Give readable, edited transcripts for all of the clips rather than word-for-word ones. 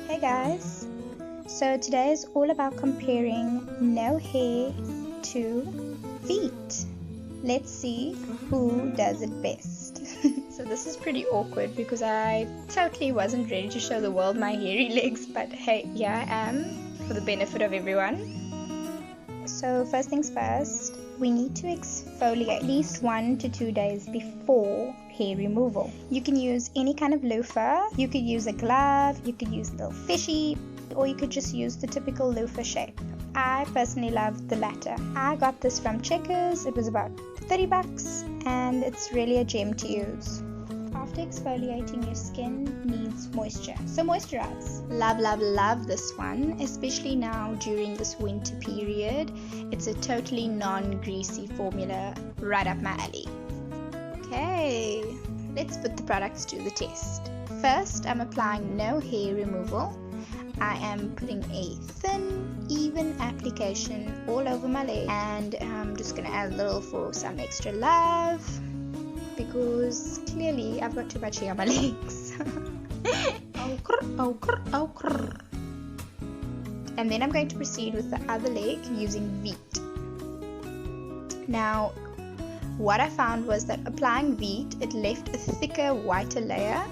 Hey guys, so today is all about comparing no hair to Veet. Let's see who does it best. So this is pretty awkward because I totally wasn't ready to show the world my hairy legs, but hey, here I am for the benefit of everyone. So first things first, we need to exfoliate at least 1 to 2 days before hair removal. You can use any kind of loofah, you could use a glove, you could use a little fishy, or you could just use the typical loofah shape. I personally love the latter. I got this from Checkers, it was about $30 and it's really a gem to use. After exfoliating, your skin needs moisture, so moisturize. Love this one, especially now during this winter period. It's a totally non-greasy formula, right up my alley. Okay, let's put the products to the test. First, I'm applying no hair removal. I am putting a thin, even application all over my leg, and I'm just gonna add a little for some extra love, because clearly I've got too much hair on my legs. And then I'm going to proceed with the other leg using Veet. Now, what I found was that applying Veet, it left a thicker, whiter layer.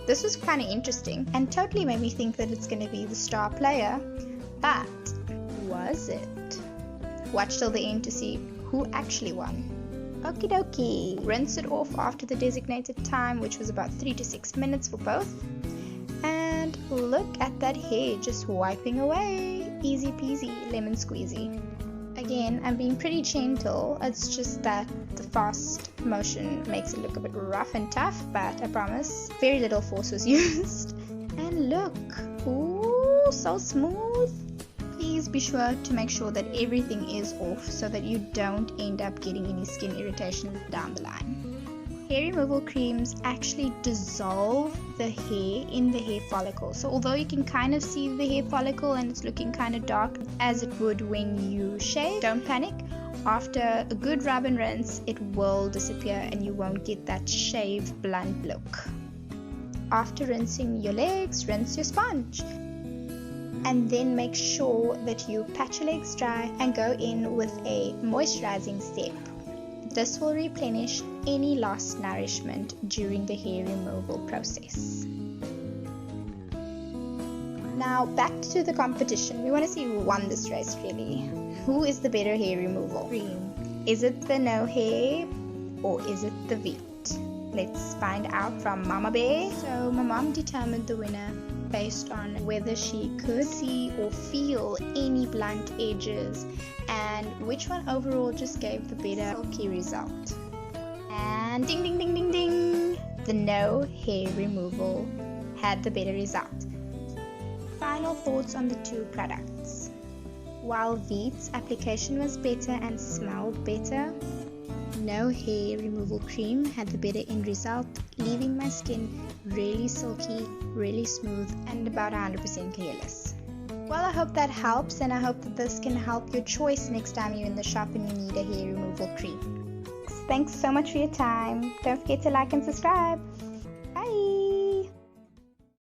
This was kind of interesting and totally made me think that it's going to be the star player, but was it? Watch till the end to see who actually won. Okie dokie. Rinse it off after the designated time, which was about 3 to 6 minutes for both. And look at that hair just wiping away. Easy peasy, lemon squeezy. Again, I'm being pretty gentle. It's just that the fast motion makes it look a bit rough and tough, but I promise very little force was used. And look, ooh, so smooth. Please be sure to make sure that everything is off so that you don't end up getting any skin irritation down the line. Hair removal creams actually dissolve the hair in the hair follicle. So although you can kind of see the hair follicle and it's looking kind of dark as it would when you shave, don't panic. After a good rub and rinse, it will disappear and you won't get that shaved blunt look. After rinsing your legs, rinse your sponge. And then make sure that you pat your legs dry and go in with a moisturizing step. This will replenish any lost nourishment during the hair removal process. Now back to the competition. We want to see who won this race really. Who is the better hair removal cream? Is it the no hair or is it the Veet? Let's find out from Mama Bear. So my mom determined the winner based on whether she could see or feel any blunt edges and which one overall just gave the better silky result. And ding ding ding ding ding, the no hair removal had the better result. Final thoughts on the two products. While Veet's application was better and smelled better, no hair removal cream had the better end result, leaving my skin really silky, really smooth, and about 100% hairless. Well, I hope that helps, and I hope that this can help your choice next time you're in the shop and you need a hair removal cream. Thanks so much for your time. Don't forget to like and subscribe.